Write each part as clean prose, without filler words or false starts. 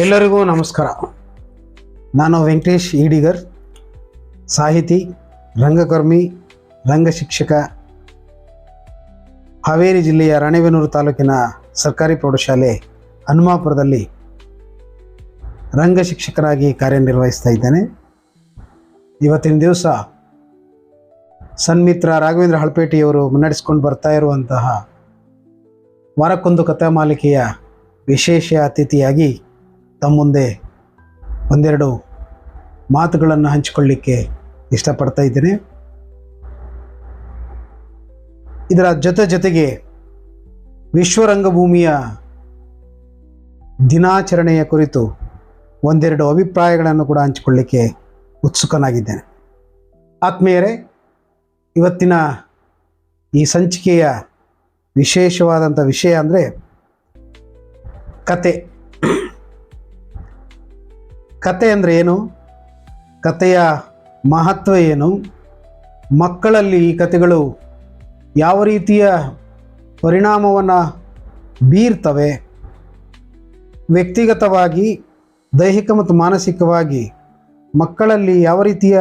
ಎಲ್ಲರಿಗೂ ನಮಸ್ಕಾರ. ನಾನು ವೆಂಕಟೇಶ್ ಈಡಿಗರ್, ಸಾಹಿತಿ, ರಂಗಕರ್ಮಿ, ರಂಗಶಿಕ್ಷಕ, ಹಾವೇರಿ ಜಿಲ್ಲೆಯ ರಾಣೆಬೆನ್ನೂರು ತಾಲೂಕಿನ ಸರ್ಕಾರಿ ಪ್ರೌಢಶಾಲೆ ಹನುಮಾಪುರದಲ್ಲಿ ರಂಗಶಿಕ್ಷಕರಾಗಿ ಕಾರ್ಯನಿರ್ವಹಿಸ್ತಾ ಇದ್ದೇನೆ. ಇವತ್ತಿನ ದಿವಸ ಸನ್ಮಿತ್ರ ರಾಘವೇಂದ್ರ ಹಳಪೇಟಿಯವರು ಮುನ್ನಡೆಸ್ಕೊಂಡು ಬರ್ತಾ ಇರುವಂತಹ ವಾರಕ್ಕೊಂದು ಕಥಾಮಾಲಿಕೆಯ ವಿಶೇಷ ಅತಿಥಿಯಾಗಿ ತಮ್ಮ ಮುಂದೆ ಒಂದೆರಡು ಮಾತುಗಳನ್ನು ಹಂಚಿಕೊಳ್ಳಿಕ್ಕೆ ಇಷ್ಟಪಡ್ತಾ ಇದ್ದೇನೆ. ಇದರ ಜೊತೆಗೆ ವಿಶ್ವರಂಗಭೂಮಿಯ ದಿನಾಚರಣೆಯ ಕುರಿತು ಒಂದೆರಡು ಅಭಿಪ್ರಾಯಗಳನ್ನು ಕೂಡ ಹಂಚಿಕೊಳ್ಳಿಕ್ಕೆ ಉತ್ಸುಕನಾಗಿದ್ದೇನೆ. ಆತ್ಮೀಯರೇ, ಇವತ್ತಿನ ಈ ಸಂಚಿಕೆಯ ವಿಶೇಷವಾದಂಥ ವಿಷಯ ಅಂದರೆ ಕತೆ. ಕತೆ ಅಂದರೆ ಏನು, ಕತೆಯ ಮಹತ್ವ ಏನು, ಮಕ್ಕಳಲ್ಲಿ ಈ ಕತೆಗಳು ಯಾವ ರೀತಿಯ ಪರಿಣಾಮವನ್ನು ಬೀರ್ತವೆ, ವ್ಯಕ್ತಿಗತವಾಗಿ, ದೈಹಿಕ ಮತ್ತು ಮಾನಸಿಕವಾಗಿ ಮಕ್ಕಳಲ್ಲಿ ಯಾವ ರೀತಿಯ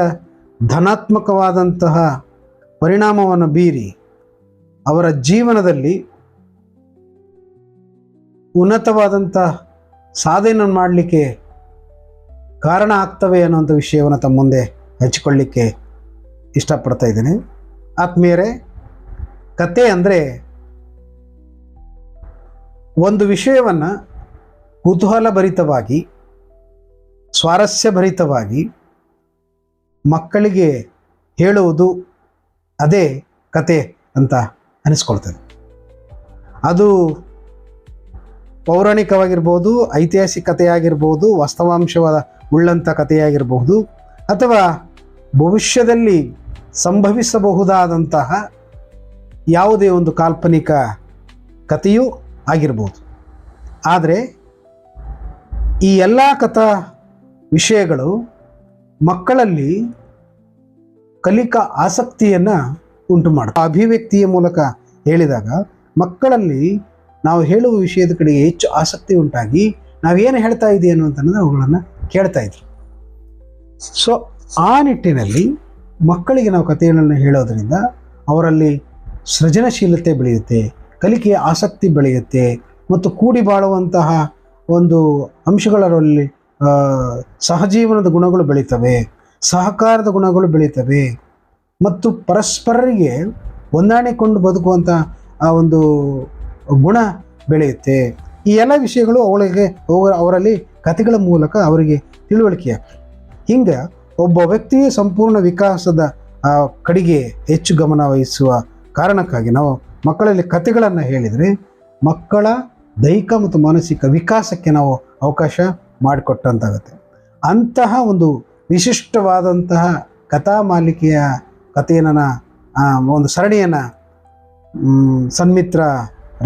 ಧನಾತ್ಮಕವಾದಂತಹ ಪರಿಣಾಮವನ್ನು ಬೀರಿ ಅವರ ಜೀವನದಲ್ಲಿ ಉನ್ನತವಾದಂಥ ಸಾಧನೆಯನ್ನು ಮಾಡಲಿಕ್ಕೆ ಕಾರಣ ಆಗ್ತವೆ ಅನ್ನುವಂಥ ವಿಷಯವನ್ನು ತಮ್ಮ ಮುಂದೆ ಹಂಚಿಕೊಳ್ಳಿಕ್ಕೆ ಇಷ್ಟಪಡ್ತಾ ಇದ್ದೇನೆ. ಆತ್ಮೀಯರೇ, ಕತೆ ಅಂದರೆ ಒಂದು ವಿಷಯವನ್ನು ಕುತೂಹಲಭರಿತವಾಗಿ, ಸ್ವಾರಸ್ಯಭರಿತವಾಗಿ ಮಕ್ಕಳಿಗೆ ಹೇಳುವುದು, ಅದೇ ಕತೆ ಅಂತ ಅನಿಸ್ಕೊಳ್ತದೆ. ಅದು ಪೌರಾಣಿಕವಾಗಿರ್ಬೋದು, ಐತಿಹಾಸಿಕ ಕಥೆಯಾಗಿರ್ಬೋದು, ವಾಸ್ತವಾಂಶವಾದ ಉಳ್ಳಂಥ ಕಥೆಯಾಗಿರಬಹುದು, ಅಥವಾ ಭವಿಷ್ಯದಲ್ಲಿ ಸಂಭವಿಸಬಹುದಾದಂತಹ ಯಾವುದೇ ಒಂದು ಕಾಲ್ಪನಿಕ ಕಥೆಯೂ ಆಗಿರ್ಬೋದು. ಆದರೆ ಈ ಎಲ್ಲ ಕಥಾ ವಿಷಯಗಳು ಮಕ್ಕಳಲ್ಲಿ ಕಲಿಕಾ ಆಸಕ್ತಿಯನ್ನು ಉಂಟು ಮಾಡುತ್ತೆ. ಅಭಿವ್ಯಕ್ತಿಯ ಮೂಲಕ ಹೇಳಿದಾಗ ಮಕ್ಕಳಲ್ಲಿ ನಾವು ಹೇಳುವ ವಿಷಯದ ಕಡೆಗೆ ಹೆಚ್ಚು ಆಸಕ್ತಿ ಉಂಟಾಗಿ ನಾವೇನು ಹೇಳ್ತಾ ಇದ್ದೀವಿ ಅನ್ನುವಂಥದ್ದು ಅವುಗಳನ್ನು ಕೇಳ್ತಾ ಇದ್ರು. ಸೊ ಆ ನಿಟ್ಟಿನಲ್ಲಿ ಮಕ್ಕಳಿಗೆ ನಾವು ಕಥೆಗಳನ್ನು ಹೇಳೋದರಿಂದ ಅವರಲ್ಲಿ ಸೃಜನಶೀಲತೆ ಬೆಳೆಯುತ್ತೆ, ಕಲಿಕೆಯ ಆಸಕ್ತಿ ಬೆಳೆಯುತ್ತೆ, ಮತ್ತು ಕೂಡಿ ಬಾಳುವಂತಹ ಒಂದು ಅಂಶಗಳಲ್ಲಿ ಸಹಜೀವನದ ಗುಣಗಳು ಬೆಳೀತವೆ, ಸಹಕಾರದ ಗುಣಗಳು ಬೆಳೀತವೆ, ಮತ್ತು ಪರಸ್ಪರರಿಗೆ ಹೊಂದಾಣಿಕೊಂಡು ಬದುಕುವಂಥ ಆ ಒಂದು ಗುಣ ಬೆಳೆಯುತ್ತೆ. ಈ ಎಲ್ಲ ವಿಷಯಗಳು ಅವರಲ್ಲಿ ಕಥೆಗಳ ಮೂಲಕ ಅವರಿಗೆ ತಿಳುವಳಿಕೆ. ಹಿಂಗೆ ಒಬ್ಬ ವ್ಯಕ್ತಿಯ ಸಂಪೂರ್ಣ ವಿಕಾಸದ ಕಡೆಗೆ ಹೆಚ್ಚು ಗಮನ ವಹಿಸುವ ಕಾರಣಕ್ಕಾಗಿ ನಾವು ಮಕ್ಕಳಲ್ಲಿ ಕಥೆಗಳನ್ನು ಹೇಳಿದರೆ ಮಕ್ಕಳ ದೈಹಿಕ ಮತ್ತು ಮಾನಸಿಕ ವಿಕಾಸಕ್ಕೆ ನಾವು ಅವಕಾಶ ಮಾಡಿಕೊಟ್ಟಂತಾಗುತ್ತೆ. ಅಂತಹ ಒಂದು ವಿಶಿಷ್ಟವಾದಂತಹ ಕಥಾಮಾಲಿಕೆಯ ಕಥೆಯನ್ನು ಒಂದು ಸರಣಿಯನ್ನು ಸನ್ಮಿತ್ರ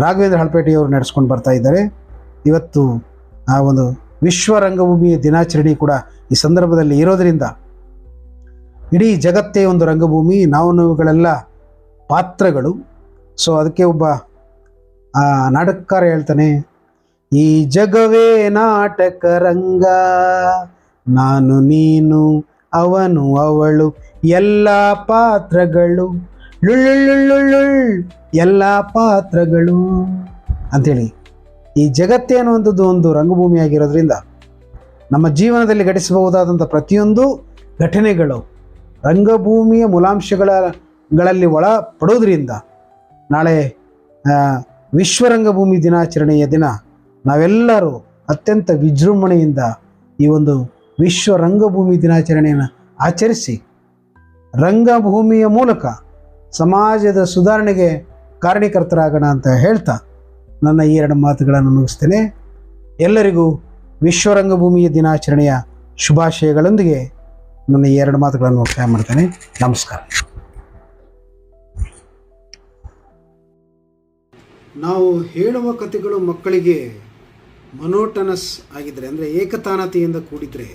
ರಾಘವೇಂದ್ರ ಹಳಪೇಟಿಯವರು ನಡೆಸ್ಕೊಂಡು ಬರ್ತಾ ಇದ್ದಾರೆ. ಇವತ್ತು ಆ ಒಂದು ವಿಶ್ವ ರಂಗಭೂಮಿಯ ದಿನಾಚರಣೆ ಕೂಡ ಈ ಸಂದರ್ಭದಲ್ಲಿ ಇರೋದರಿಂದ ಇಡೀ ಜಗತ್ತೇ ಒಂದು ರಂಗಭೂಮಿ, ನಾವುಗಳೆಲ್ಲ ಪಾತ್ರಗಳು. ಸೊ ಅದಕ್ಕೆ ಒಬ್ಬ ನಾಟಕಕಾರ ಹೇಳ್ತಾನೆ, ಈ ಜಗವೇ ನಾಟಕ ರಂಗ, ನಾನು ನೀನು ಅವನು ಅವಳು ಎಲ್ಲ ಪಾತ್ರಗಳು, ಲುಳ್ಳುಳ್ಳುಳ್ಳುಳ್ಳುಳ್ ಎಲ್ಲ ಪಾತ್ರಗಳು ಅಂಥೇಳಿ. ಈ ಜಗತ್ತೇ ಅನ್ನುವಂಥದ್ದು ಒಂದು ರಂಗಭೂಮಿಯಾಗಿರೋದ್ರಿಂದ ನಮ್ಮ ಜೀವನದಲ್ಲಿ ಘಟಿಸಬಹುದಾದಂಥ ಪ್ರತಿಯೊಂದು ಘಟನೆಗಳು ರಂಗಭೂಮಿಯ ಮೂಲಾಂಶಗಳಲ್ಲಿ ಒಳಪಡೋದ್ರಿಂದ ನಾಳೆ ವಿಶ್ವರಂಗಭೂಮಿ ದಿನಾಚರಣೆಯ ದಿನ ನಾವೆಲ್ಲರೂ ಅತ್ಯಂತ ವಿಜೃಂಭಣೆಯಿಂದ ಈ ಒಂದು ವಿಶ್ವ ರಂಗಭೂಮಿ ದಿನಾಚರಣೆಯನ್ನು ಆಚರಿಸಿ ರಂಗಭೂಮಿಯ ಮೂಲಕ ಸಮಾಜದ ಸುಧಾರಣೆಗೆ ಕಾರಣೀಕರ್ತರಾಗೋಣ ಅಂತ ಹೇಳ್ತಾ ನನ್ನ ಈ ಎರಡು ಮಾತುಗಳನ್ನು ಮುಗಿಸ್ತೇನೆ. ಎಲ್ಲರಿಗೂ ವಿಶ್ವರಂಗಭೂಮಿಯ ದಿನಾಚರಣೆಯ ಶುಭಾಶಯಗಳೊಂದಿಗೆ ನನ್ನ ಈ ಎರಡು ಮಾತುಗಳನ್ನು ಮುಕ್ತಾಯ ಮಾಡ್ತೇನೆ. ನಮಸ್ಕಾರ. ನಾವು ಹೇಳುವ ಕಥೆಗಳು ಮಕ್ಕಳಿಗೆ ಮೊನೋಟನಸ್ ಆಗಿದ್ದರೆ, ಅಂದರೆ ಏಕತಾನತೆಯಿಂದ ಕೂಡಿದರೆ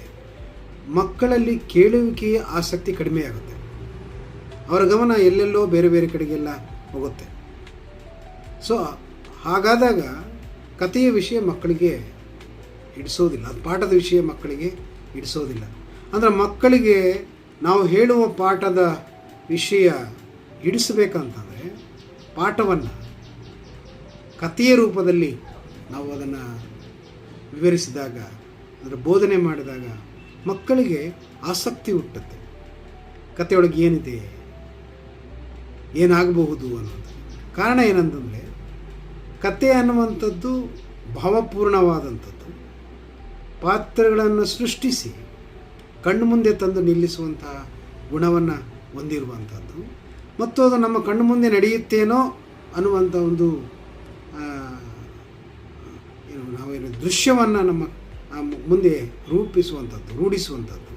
ಮಕ್ಕಳಲ್ಲಿ ಕೇಳುವಿಕೆಯ ಆಸಕ್ತಿ ಕಡಿಮೆಯಾಗುತ್ತೆ. ಅವರ ಗಮನ ಎಲ್ಲೆಲ್ಲೋ ಬೇರೆ ಬೇರೆ ಕಡೆಗೆಲ್ಲ ಹೋಗುತ್ತೆ. ಸೊ ಹಾಗಾದಾಗ ಕಥೆಯ ವಿಷಯ ಮಕ್ಕಳಿಗೆ ಇಡಿಸೋದಿಲ್ಲ, ಅದು ಪಾಠದ ವಿಷಯ ಮಕ್ಕಳಿಗೆ ಇಡಿಸೋದಿಲ್ಲ. ಅಂದರೆ ಮಕ್ಕಳಿಗೆ ನಾವು ಹೇಳುವ ಪಾಠದ ವಿಷಯ ಹಿಡಿಸಬೇಕಂತಂದರೆ ಪಾಠವನ್ನು ಕಥೆಯ ರೂಪದಲ್ಲಿ ನಾವು ಅದನ್ನು ವಿವರಿಸಿದಾಗ, ಅದರ ಬೋಧನೆ ಮಾಡಿದಾಗ ಮಕ್ಕಳಿಗೆ ಆಸಕ್ತಿ ಹುಟ್ಟುತ್ತೆ. ಕಥೆಯೊಳಗೆ ಏನಿದೆ, ಏನಾಗಬಹುದು ಅನ್ನೋದು. ಕಾರಣ ಏನಂತಂದರೆ ಕತೆ ಅನ್ನುವಂಥದ್ದು ಭಾವಪೂರ್ಣವಾದಂಥದ್ದು, ಪಾತ್ರಗಳನ್ನು ಸೃಷ್ಟಿಸಿ ಕಣ್ಣು ಮುಂದೆ ತಂದು ನಿಲ್ಲಿಸುವಂತಹ ಗುಣವನ್ನು ಹೊಂದಿರುವಂಥದ್ದು, ಮತ್ತು ಅದು ನಮ್ಮ ಕಣ್ಣು ಮುಂದೆ ನಡೆಯುತ್ತೇನೋ ಅನ್ನುವಂಥ ಒಂದು ನಾವೇನು ದೃಶ್ಯವನ್ನು ನಮ್ಮ ಮುಂದೆ ರೂಢಿಸುವಂಥದ್ದು,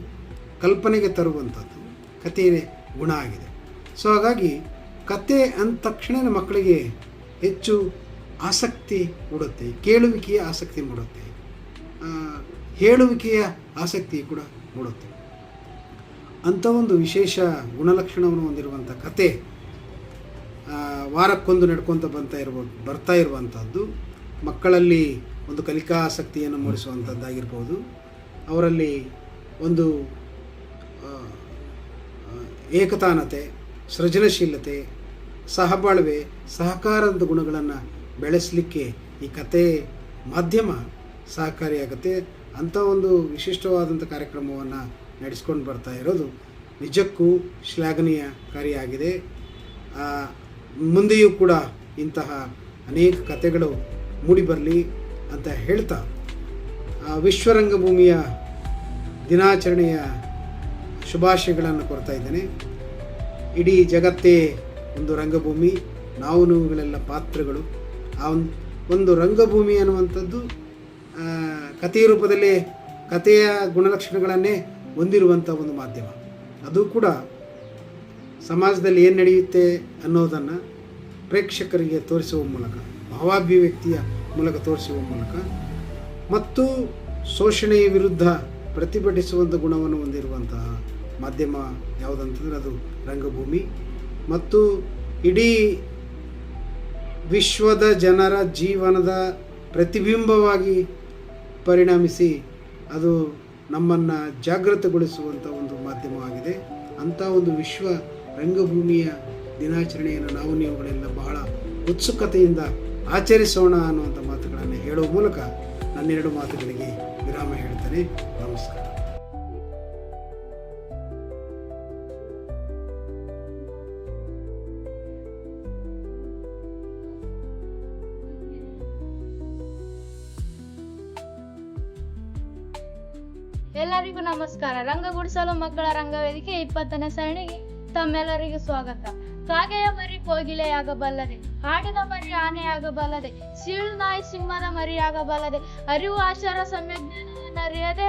ಕಲ್ಪನೆಗೆ ತರುವಂಥದ್ದು ಕಥೆಯ ಗುಣ ಆಗಿದೆ. ಸೊ ಹಾಗಾಗಿ ಕತೆ ಅಂದ ತಕ್ಷಣ ಮಕ್ಕಳಿಗೆ ಹೆಚ್ಚು ಆಸಕ್ತಿ ಮೂಡುತ್ತೆ, ಕೇಳುವಿಕೆಯ ಆಸಕ್ತಿ ಮೂಡುತ್ತೆ, ಹೇಳುವಿಕೆಯ ಆಸಕ್ತಿ ಕೂಡ ಮೂಡುತ್ತೆ. ಅಂಥ ಒಂದು ವಿಶೇಷ ಗುಣಲಕ್ಷಣವನ್ನು ಹೊಂದಿರುವಂಥ ಕತೆ ವಾರಕ್ಕೊಂದು ನಡ್ಕೊತ ಬರ್ತಾ ಇರುವಂಥದ್ದು ಮಕ್ಕಳಲ್ಲಿ ಒಂದು ಕಲಿಕಾ ಆಸಕ್ತಿಯನ್ನು ಮೂಡಿಸುವಂಥದ್ದಾಗಿರ್ಬೋದು, ಅವರಲ್ಲಿ ಒಂದು ಏಕತಾನತೆ, ಸೃಜನಶೀಲತೆ, ಸಹಬಾಳ್ವೆ, ಸಹಕಾರದ ಗುಣಗಳನ್ನು ಬೆಳೆಸಲಿಕ್ಕೆ ಈ ಕತೆ ಮಾಧ್ಯಮ ಸಹಕಾರಿಯಾಗುತ್ತೆ. ಅಂಥ ಒಂದು ವಿಶಿಷ್ಟವಾದಂಥ ಕಾರ್ಯಕ್ರಮವನ್ನು ನಡೆಸ್ಕೊಂಡು ಬರ್ತಾ ಇರೋದು ನಿಜಕ್ಕೂ ಶ್ಲಾಘನೀಯಕಾರಿಯಾಗಿದೆ. ಮುಂದೆಯೂ ಕೂಡ ಇಂತಹ ಅನೇಕ ಕಥೆಗಳು ಮೂಡಿಬರಲಿ ಅಂತ ಹೇಳ್ತಾ ವಿಶ್ವರಂಗಭೂಮಿಯ ದಿನಾಚರಣೆಯ ಶುಭಾಶಯಗಳನ್ನು ಕೊಡ್ತಾ ಇದ್ದೇನೆ. ಇಡೀ ಜಗತ್ತೇ ಒಂದು ರಂಗಭೂಮಿ, ನೀವುಗಳೆಲ್ಲ ಪಾತ್ರಗಳು. ಆ ಒಂದು ರಂಗಭೂಮಿ ಅನ್ನುವಂಥದ್ದು ಕಥೆಯ ರೂಪದಲ್ಲಿ ಕಥೆಯ ಗುಣಲಕ್ಷಣಗಳನ್ನೇ ಹೊಂದಿರುವಂಥ ಒಂದು ಮಾಧ್ಯಮ. ಅದು ಕೂಡ ಸಮಾಜದಲ್ಲಿ ಏನು ನಡೆಯುತ್ತೆ ಅನ್ನೋದನ್ನು ಪ್ರೇಕ್ಷಕರಿಗೆ ತೋರಿಸುವ ಮೂಲಕ, ಭಾವಾಭಿವ್ಯಕ್ತಿಯ ಮೂಲಕ ತೋರಿಸುವ ಮೂಲಕ, ಮತ್ತು ಶೋಷಣೆಯ ವಿರುದ್ಧ ಪ್ರತಿಭಟಿಸುವಂಥ ಗುಣವನ್ನು ಹೊಂದಿರುವಂತಹ ಮಾಧ್ಯಮ ಯಾವುದಂತಂದರೆ ಅದು ರಂಗಭೂಮಿ. ಮತ್ತು ಇಡೀ ವಿಶ್ವದ ಜನರ ಜೀವನದ ಪ್ರತಿಬಿಂಬವಾಗಿ ಪರಿಣಮಿಸಿ ಅದು ನಮ್ಮನ್ನು ಜಾಗೃತಗೊಳಿಸುವಂಥ ಒಂದು ಮಾಧ್ಯಮವಾಗಿದೆ. ಅಂಥ ಒಂದು ವಿಶ್ವ ರಂಗಭೂಮಿಯ ದಿನಾಚರಣೆಯನ್ನು ನೀವುಗಳೆಲ್ಲ ಬಹಳ ಉತ್ಸುಕತೆಯಿಂದ ಆಚರಿಸೋಣ ಅನ್ನುವಂಥ ಮಾತುಗಳನ್ನು ಹೇಳುವ ಮೂಲಕ ನನ್ನೆರಡು ಮಾತುಗಳಿಗೆ ವಿರಾಮ ಹೇಳ್ತೇನೆ. ನಮಸ್ಕಾರ. ಎಲ್ಲರಿಗೂ ನಮಸ್ಕಾರ. ರಂಗಗುಡಿಸಲು ಮಕ್ಕಳ ರಂಗವೇದಿಕೆ 20ನೇ ಸರಣಿಗೆ ತಮ್ಮೆಲ್ಲರಿಗೂ ಸ್ವಾಗತ. ಕಾಗೆಯ ಮರಿ ಕೋಗಿಲೆಯಾಗಬಲ್ಲದೆ, ಆಡಿದ ಮರಿ ಆನೆಯಾಗಬಲ್ಲದೆ, ಸೀಳು ನಾಯಿ ಸಿಂಹದ ಮರಿಯಾಗಬಲ್ಲದೆ, ಅರಿವು ಆಚಾರ ಸಂಜ್ಞಾನರಿಯದೆ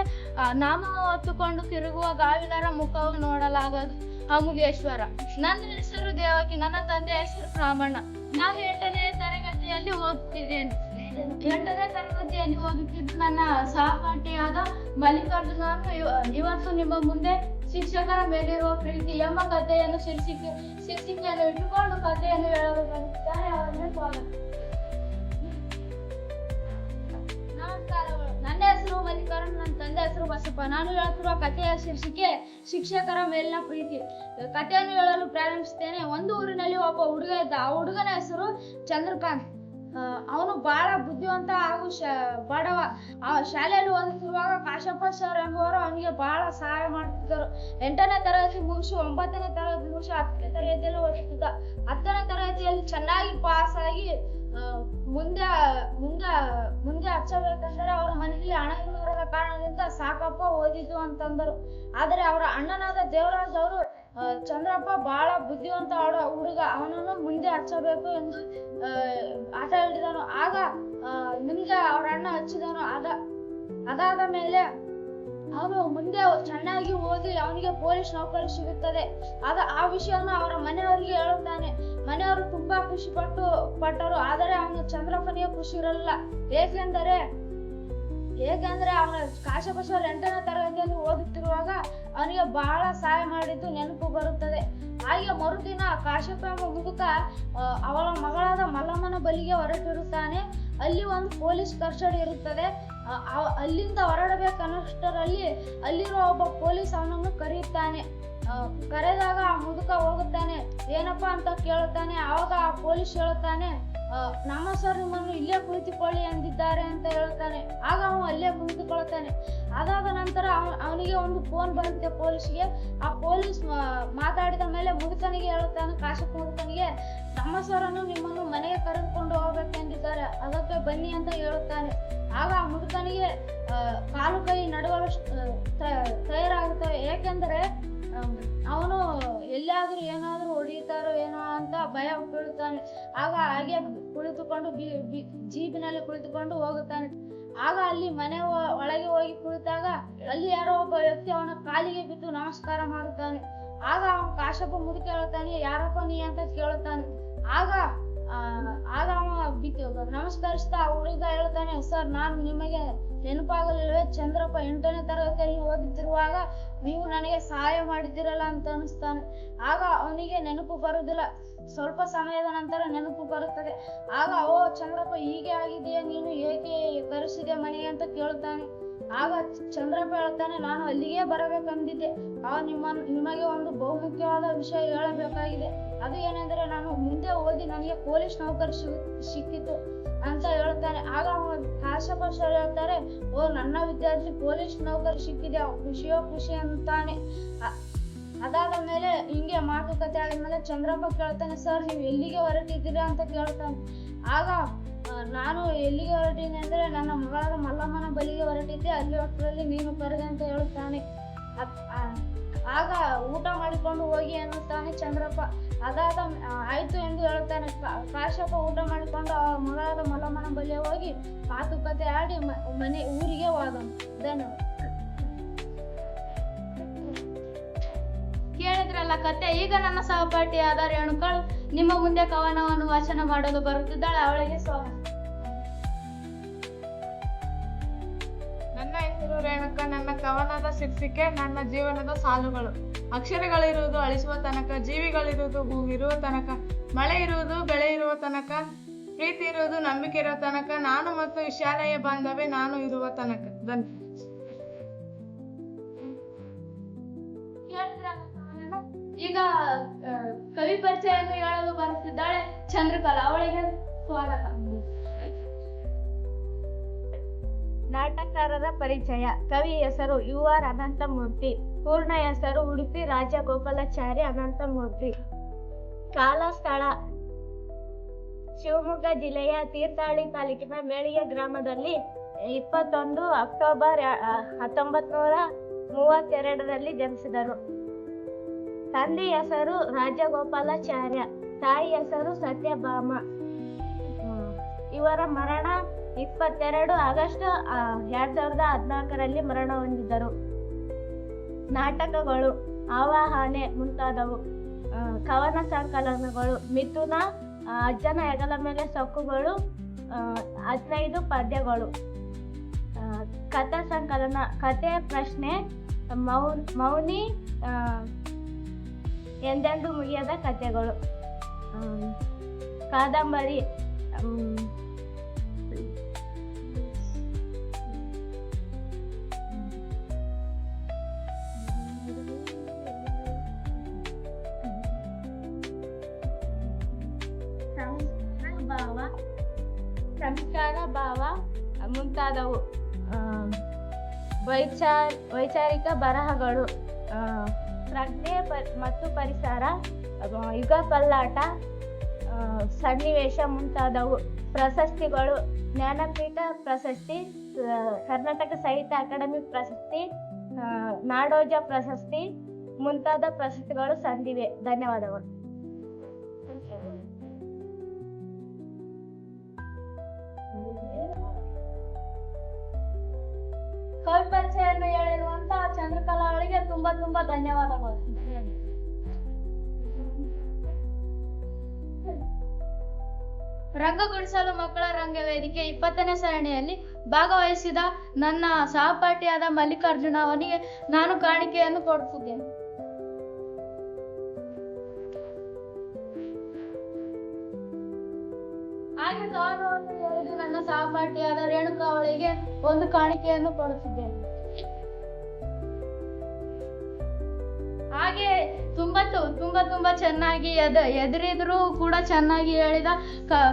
ನಾಮ ಹೊತ್ತುಕೊಂಡು ತಿರುಗುವ ಗಾವಿಲರ ಮುಖವು ನೋಡಲಾಗದು ಅಮುಗೇಶ್ವರ. ನನ್ನ ಹೆಸರು ದೇವಕಿ, ನನ್ನ ತಂದೆ ಹೆಸರು ರಾಮಣ್ಣ. ನಾನು 8ನೇ ತರಗತಿಯಲ್ಲಿ ಓದುತ್ತಿದ್ದೇನೆ. 8ನೇ ತರಗತಿಯಲ್ಲಿ ಓದುತ್ತಿದ್ದು ನನ್ನ ಸಹಪಾಠಿಯಾದ ಮಲ್ಲಿಕಾರ್ಜುನನ್ನು ಇವತ್ತು ನಿಮ್ಮ ಮುಂದೆ ಶಿಕ್ಷಕರ ಮೇಲಿರುವ ಪ್ರೀತಿ ಎಂಬ ಕಥೆಯನ್ನು ಶೀರ್ಷಿಕೆಯನ್ನು ಇಟ್ಟುಕೊಂಡು ಕಥೆಯನ್ನು ಹೇಳಲು ಬಂದಿದ್ದಾರೆ. ಅವರನ್ನು ಸ್ವಾಗತ. ನಮಸ್ಕಾರಗಳು. ನನ್ನ ಹೆಸರು ಮಲ್ಲಿಕಾರ್ಜುನ್, ನನ್ನ ತಂದೆ ಹೆಸರು ಬಸಪ್ಪ. ನಾನು ಹೇಳುತ್ತಿರುವ ಕಥೆಯ ಶೀರ್ಷಿಕೆ ಶಿಕ್ಷಕರ ಮೇಲಿನ ಪ್ರೀತಿ. ಕಥೆಯನ್ನು ಹೇಳಲು ಪ್ರಾರಂಭಿಸುತ್ತೇನೆ. ಒಂದು ಊರಿನಲ್ಲಿ ಒಬ್ಬ ಹುಡುಗ ಇದ್ದ. ಆ ಹುಡುಗನ ಹೆಸರು ಚಂದ್ರಕಾಂತ್. ಅವನು ಬಹಳ ಬುದ್ಧಿವಂತ ಹಾಗೂ ಬಡವ. ಆ ಶಾಲೆಯಲ್ಲಿ ಓದುತ್ತಿರುವಾಗ ಕಾಶಪ್ಪ ಸರ್ ಎಂಬುವರು ಅವನಿಗೆ ಬಹಳ ಸಹಾಯ ಮಾಡ್ತಿದ್ದರು. 8ನೇ ತರಗತಿ ಮುಗಿಸಿ 9ನೇ ತರಗತಿ ಮುಗಿಸಿ 10ನೇ ತರಗತಿಯಲ್ಲಿ ಓದುತ್ತಿದ್ದ. 10ನೇ ತರಗತಿಯಲ್ಲಿ ಚೆನ್ನಾಗಿ ಪಾಸ್ ಆಗಿ ಮುಂದೆ ಹಚ್ಚಬೇಕಂದರೆ ಅವರ ಮನೆಯಲ್ಲಿ ಹಣ ಇಲ್ಲದ ಕಾರಣದಿಂದ ಸಾಕಪ್ಪ ಓದಿದ್ದು ಅಂತಂದರು. ಆದರೆ ಅವರ ಅಣ್ಣನಾದ ದೇವರಾಜ್ ಅವರು ಚಂದ್ರಪ್ಪ ಬಹಳ ಬುದ್ಧಿವಂತ ಹುಡುಗ, ಅವನನ್ನು ಮುಂದೆ ಹಚ್ಚಬೇಕು ಎಂದು ಆಟ ಹಿಡಿದನು. ಆಗ ಮುಂದೆ ಅವರ ಅಣ್ಣ ಹಚ್ಚಿದನು. ಅದಾದ ಮೇಲೆ ಅವನು ಮುಂದೆ ಚೆನ್ನಾಗಿ ಓದಿ ಅವನಿಗೆ ಪೊಲೀಸ್ ನೌಕರಿ ಸಿಗುತ್ತದೆ. ಆ ವಿಷಯವನ್ನು ಅವರ ಮನೆಯವರಿಗೆ ಹೇಳುತ್ತಾನೆ. ಮನೆಯವರು ತುಂಬಾ ಖುಷಿ ಪಟ್ಟರು. ಆದರೆ ಅವನು ಚಂದ್ರಪ್ಪನಿಗೆ ಖುಷಿ ಇರಲಿಲ್ಲ. ಏಕೆಂದ್ರೆ ಅವನ ಕಾಶಬಸವರ್ 8ನೇ ತರಗತಿಯಲ್ಲಿ ಓದುತ್ತಿರುವಾಗ ಅವನಿಗೆ ಬಹಳ ಸಹಾಯ ಮಾಡಿದ್ದು ನೆನಪು ಬರುತ್ತದೆ. ಹಾಗೆ ಮರುದಿನ ಕಾಶಪ್ಪ ಎಂಬ ಮುದುಕ ಅವಳ ಮಗಳಾದ ಮಲ್ಲಮ್ಮನ ಬಳಿಗೆ ಹೊರಟಿರುತ್ತಾನೆ. ಅಲ್ಲಿ ಒಂದು ಪೊಲೀಸ್ ಕಸ್ಟಡಿ ಇರುತ್ತದೆ. ಅಲ್ಲಿಂದ ಹೊರಡಬೇಕನ್ನಷ್ಟರಲ್ಲಿ ಅಲ್ಲಿರೋ ಒಬ್ಬ ಪೊಲೀಸ್ ಅವನನ್ನು ಕರೆಯುತ್ತಾನೆ. ಕರೆದಾಗ ಆ ಮುದುಕ ಹೋಗುತ್ತಾನೆ. ಏನಪ್ಪಾ ಅಂತ ಕೇಳುತ್ತಾನೆ. ಆವಾಗ ಆ ಪೊಲೀಸ್ ಹೇಳುತ್ತಾನೆ, ನಮ್ಮ ಸರ್ ನಿಮ್ಮನ್ನು ಇಲ್ಲೇ ಕುಳಿತುಕೊಳ್ಳಿ ಎಂದಿದ್ದಾರೆ ಅಂತ ಹೇಳ್ತಾನೆ. ಆಗ ಅವನು ಅಲ್ಲೇ ಕುಳಿತುಕೊಳ್ಳುತ್ತಾನೆ. ಅದಾದ ನಂತರ ಅವನಿಗೆ ಒಂದು ಫೋನ್ ಬರುತ್ತೆ ಪೊಲೀಸ್ಗೆ. ಆ ಪೊಲೀಸ್ ಮಾತಾಡಿದ ಮೇಲೆ ಮುದುಕನಿಗೆ ಹೇಳುತ್ತಾನೆ, ಕಾಶಪ್ಪ ಮುದುಕನಿಗೆ, ನಮ್ಮ ಸರನ್ನು ನಿಮ್ಮನ್ನು ಮನೆಗೆ ಕರೆದುಕೊಂಡು ಹೋಗ್ಬೇಕೆಂದಿದ್ದಾರೆ, ಅದಕ್ಕೆ ಬನ್ನಿ ಅಂತ ಹೇಳುತ್ತಾನೆ. ಆಗ ಆ ಮುದುಕನಿಗೆ ಕಾಲು ಕೈ ನಡುವಲು ತಯಾರಾಗುತ್ತವೆ. ಏಕೆಂದರೆ ಅವನು ಎಲ್ಲಿಯಾದ್ರೂ ಏನಾದ್ರೂ ಹೊಡೆಯುತ್ತಾರೋ ಏನೋ ಅಂತ ಭಯ ಬೀಳುತ್ತಾನೆ. ಆಗ ಹಾಗೆ ಕುಳಿತುಕೊಂಡು ಜೀಪಿನಲ್ಲಿ ಕುಳಿತುಕೊಂಡು ಹೋಗುತ್ತಾನೆ. ಆಗ ಅಲ್ಲಿ ಮನೆ ಒಳಗೆ ಹೋಗಿ ಕುಳಿತಾಗ ಅಲ್ಲಿ ಯಾರೋ ಒಬ್ಬ ವ್ಯಕ್ತಿ ಅವನ ಕಾಲಿಗೆ ಬಿದ್ದು ನಮಸ್ಕಾರ ಮಾಡುತ್ತಾನೆ. ಆಗ ಅವನು ಕಾಶಪ್ಪ ಮುದುಕ ಹೇಳ್ತಾನೆ, ಯಾರಪ್ಪ ನೀ ಅಂತ ಕೇಳುತ್ತಾನೆ. ಆಗ ಅವ ನಮಸ್ಕರಿಸ್ತಾ ಹುಡುಗ ಹೇಳ್ತಾನೆ, ಸರ್ ನಾನು ನಿಮಗೆ ನೆನಪಾಗಲಿಲ್ಲವೇ? ಚಂದ್ರಪ್ಪ 8ನೇ ತರಗತಿಯಲ್ಲಿ ಓದುತ್ತಿರುವಾಗ ನೀವು ನನಗೆ ಸಹಾಯ ಮಾಡಿದ್ದೀರಲ್ಲ ಅಂತ ಅನಿಸ್ತಾನೆ. ಆಗ ಅವನಿಗೆ ನೆನಪು ಬರುವುದಿಲ್ಲ. ಸ್ವಲ್ಪ ಸಮಯದ ನಂತರ ನೆನಪು ಬರುತ್ತದೆ. ಆಗ ಓ ಚಂದ್ರಪ್ಪ, ಹೀಗೆ ಆಗಿದೆಯಾ, ನೀನು ಏಕೆ ಕರೆಸಿದೆ ಮನೆಗೆ ಅಂತ ಕೇಳುತ್ತಾನೆ. ಆಗ ಚಂದ್ರಪ್ಪ ಹೇಳ್ತಾನೆ, ನಾನು ಅಲ್ಲಿಗೆ ಬರಬೇಕಂದಿದ್ದೆ. ನಿಮಗೆ ಒಂದು ಬಹುಮುಖ್ಯವಾದ ವಿಷಯ ಹೇಳಬೇಕಾಗಿದೆ. ಅದು ಏನೆಂದರೆ, ನಾನು ಮುಂದೆ ಓದಿ ನನಗೆ ಪೊಲೀಸ್ ನೌಕರಿ ಸಿಕ್ಕಿತು ಅಂತ ಹೇಳ್ತಾನೆ. ಆಗ ಕಾಶಪ್ಪ ಸರ್ ಹೇಳ್ತಾರೆ, ಓ ನನ್ನ ವಿದ್ಯಾರ್ಥಿ ಪೊಲೀಸ್ ನೌಕರಿ ಸಿಕ್ಕಿದೆ, ಖುಷಿ ಅಂತಾನೆ. ಅದಾದ ಮೇಲೆ ಹಿಂಗೆ ಮಾತುಕತೆ ಆದ್ಮೇಲೆ ಚಂದ್ರಪ್ಪ ಕೇಳ್ತಾನೆ, ಸರ್ ನೀವು ಎಲ್ಲಿಗೆ ಹೊರಟಿದ್ದೀರಾ ಅಂತ ಕೇಳ್ತಾನೆ. ಆಗ ನಾನು ಎಲ್ಲಿಗೆ ಹೊರಟಿದ್ದೀನಿ ಅಂದ್ರೆ ನನ್ನ ಮಗಳಾದ ಮಲ್ಲಮ್ಮನ ಬಲಿಗೆ ಹೊರಟಿದ್ದೆ, ಅಲ್ಲಿ ಹೊತ್ತರಲ್ಲಿ ನೀನು ಕರೆದೆ ಅಂತ ಹೇಳುತ್ತಾನೆ. ಆಗ ಊಟ ಮಾಡಿಕೊಂಡು ಹೋಗಿ ಎನ್ನುತ್ತಾನೆ ಚಂದ್ರಪ್ಪ. ಅದಾದ ಆಯ್ತು ಎಂದು ಹೇಳುತ್ತಾನೆ. ಕಾಶಪ್ಪ ಊಟ ಮಾಡಿಕೊಂಡು ಆ ಮಗಳಾದ ಮಲ್ಲಮ್ಮನ ಬಳಿಯ ಹೋಗಿ ಮಾತುಕತೆ ಆಡಿ ಊರಿಗೆ ಹೋದನು. ಧನ್ಯವಾದ. ಕೇಳಿದ್ರಲ್ಲ ಕತೆ. ಈಗ ನನ್ನ ಸಹಪಾಠಿಯಾದ ರೇಣುಕಾಳು ನಿಮ್ಮ ಮುಂದೆ ಕವನವನ್ನು ವಾಚನ ಮಾಡಲು ಬರುತ್ತಿದ್ದಾಳೆ. ಅವಳಿಗೆ ಸ್ವಾಗತ. ನನ್ನ ಹೆಸರು ರೇಣುಕಾ. ನನ್ನ ಕವನದ ಶೀರ್ಷಿಕೆ ನನ್ನ ಜೀವನದ ಸಾಲುಗಳು. ಅಕ್ಷರಗಳಿರುವುದು ಅಳಿಸುವ ತನಕ, ಜೀವಿಗಳಿರುವುದು ಇರುವ ತನಕ, ಮಳೆ ಇರುವುದು ಬೆಳೆ ಇರುವ ತನಕ, ಪ್ರೀತಿ ಇರುವುದು ನಂಬಿಕೆ ಇರುವ ತನಕ, ನಾನು ಮತ್ತು ವಿಶಾಲೆಯ ಬಾಂಧವ್ಯ ನಾನು ಇರುವ ತನಕ. ಈಗ ಕವಿ ಪರಿಚಯವನ್ನು ಹೇಳಲು ಬರುತ್ತಿದ್ದಾಳೆ ಚಂದ್ರಕಲಾ. ಅವಳಿಗೆ ಸ್ವಾಗತ. ನಾಟಕಕಾರರ ಪರಿಚಯ. ಕವಿ ಹೆಸರು UR ಅನಂತಮೂರ್ತಿ. ಪೂರ್ಣ ಹೆಸರು ಉಡುಪಿ ರಾಜಗೋಪಾಲಾಚಾರಿ ಅನಂತಮೂರ್ತಿ. ಕಾಲ ಸ್ಥಳ ಶಿವಮೊಗ್ಗ ಜಿಲ್ಲೆಯ ತೀರ್ಥಹಳ್ಳಿ ತಾಲೂಕಿನ ಮೇಳಿಗೆ ಗ್ರಾಮದಲ್ಲಿ 21 ಅಕ್ಟೋಬರ್ 1932ರಲ್ಲಿ ಜನಿಸಿದರು. ತಂದೆ ಹೆಸರು ರಾಜಗೋಪಾಲಾಚಾರ್ಯ, ತಾಯಿ ಹೆಸರು ಸತ್ಯಭಾಮ. ಇವರ ಮರಣ 22 ಆಗಸ್ಟ್ 2014ರಲ್ಲಿ ಮರಣ ಹೊಂದಿದರು. ನಾಟಕಗಳು ಆವಾಹನೆ ಮುಂತಾದವು. ಕವನ ಸಂಕಲನಗಳು ಮಿಥುನ, ಅಜ್ಜನ ಹೆಗಲ ಮೇಲೆ ಸೊಕ್ಕುಗಳು, 15 ಪದ್ಯಗಳು. ಕಥಾ ಸಂಕಲನ ಕತೆ, ಪ್ರಶ್ನೆ, ಮೌನಿ, ಎಂದೆಂದು ಮುಗಿಯದ ಕಥೆಗಳು. ಕಾದಂಬರಿ ಸಂಸ್ಕಾರ ಭಾವ ಮುಂತಾದವು. ವೈಚಾರಿಕ ಬರಹಗಳು, ಪ್ರಜ್ಞೆ ಮತ್ತು ಪರಿಸರ, ಯುಗ ಪಲ್ಲಾಟ, ಸನ್ನಿವೇಶ ಮುಂತಾದವು. ಪ್ರಶಸ್ತಿಗಳು ಜ್ಞಾನಪೀಠ ಪ್ರಶಸ್ತಿ, ಕರ್ನಾಟಕ ಸಾಹಿತ್ಯ ಅಕಾಡೆಮಿ ಪ್ರಶಸ್ತಿ, ನಾಡೋಜ ಪ್ರಶಸ್ತಿ ಮುಂತಾದ ಪ್ರಶಸ್ತಿಗಳು ಸಂದಿವೆ. ಧನ್ಯವಾದಗಳು. ಕವಿ ಪರಿಚಯವನ್ನು ಹೇಳಿರುವಂತಹ ಚಂದ್ರಕಲಾ ಅವಳಿಗೆ ತುಂಬಾ ಧನ್ಯವಾದಗಳು. ರಂಗಗುಡಿಸಲು ಮಕ್ಕಳ ರಂಗವೇದಿಕೆ 20ನೇ ಸರಣಿಯಲ್ಲಿ ಭಾಗವಹಿಸಿದ ನನ್ನ ಸಹಪಾಠಿಯಾದ ಮಲ್ಲಿಕಾರ್ಜುನ ಅವನಿಗೆ ನಾನು ಕಾಣಿಕೆಯನ್ನು ಕೊಡುತ್ತಿದ್ದೇನೆ. ಹಾಗೆ ಗೌರವವನ್ನು ಹೇಳಿದ ನನ್ನ ಸಹಪಾಠಿಯಾದ ರೇಣುಕಾ ಅವಳಿಗೆ ಒಂದು ಕಾಣಿಕೆಯನ್ನು ಕೊಡುತ್ತಿದ್ದೇನೆ. ಹಾಗೆ ತುಂಬಾ ಚೆನ್ನಾಗಿ ಎದುರಿದ್ರು ಕೂಡ ಚೆನ್ನಾಗಿ ಹೇಳಿದ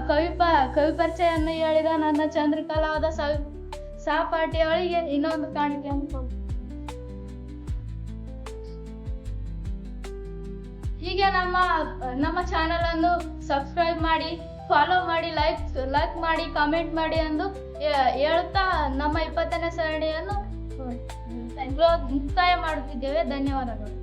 ಕವಿ ಪರಿಚಯನ್ನು ಹೇಳಿದ ನನ್ನ ಚಂದ್ರಕಲಾದ ಸಹಪಾಠಿ ಅವಳಿಗೆ ಇನ್ನೊಂದು ಕಾಣಿಕೆಯನ್ನು ಕೊಡುತ್ತೇನೆ. ಹೀಗೆ ನಮ್ಮ ಚಾನಲ್ ಅನ್ನು ಸಬ್ಸ್ಕ್ರೈಬ್ ಮಾಡಿ, ಫಾಲೋ ಮಾಡಿ, ಲೈಕ್ ಮಾಡಿ, ಕಾಮೆಂಟ್ ಮಾಡಿ ಎಂದು ಹೇಳುತ್ತಾ ನಮ್ಮ 20ನೇ ಸರಣಿಯನ್ನು ಮುಕ್ತಾಯ ಮಾಡುತ್ತಿದ್ದೇವೆ. ಧನ್ಯವಾದಗಳು.